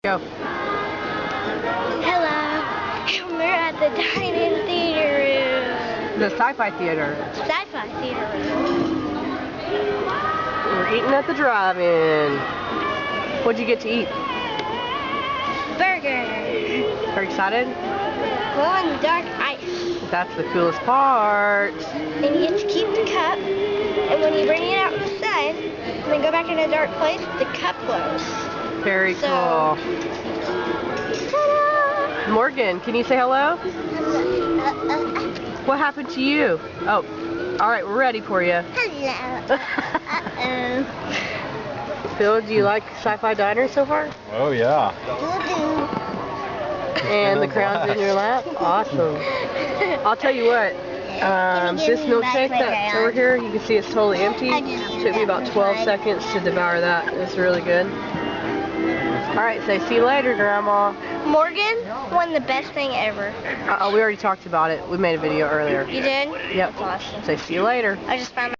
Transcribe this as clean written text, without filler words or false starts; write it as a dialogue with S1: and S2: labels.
S1: Go.
S2: Hello. We're at the Dine-In Theater Room.
S1: The Sci-Fi Theater.
S2: Sci-Fi Theater Room.
S1: We're eating at the drive-in. What'd you get to eat?
S2: Burger.
S1: Are you excited?
S2: Glow-in-the-dark ice.
S1: That's the coolest part.
S2: And you get to keep the cup. And when you bring it outside, and then go back in a dark place, the cup glows.
S1: Very cool.
S2: Ta-da!
S1: Morgan, can you say hello? What happened to you? Oh, all right, we're ready for you.
S2: Hello.
S1: Phil, do you like Sci-Fi Diner so far?
S3: Oh yeah.
S1: And the crown's in your lap? Awesome. I'll tell you what, this milkshake that's over here, you can see it's totally empty. It took me about 12 seconds to devour that. It was really good. Alright, say see you later, Grandma.
S2: Morgan won the best thing ever.
S1: We already talked about it. We made a video earlier.
S2: You did?
S1: Yep.
S2: That's awesome.
S1: Say see you later.
S2: I just found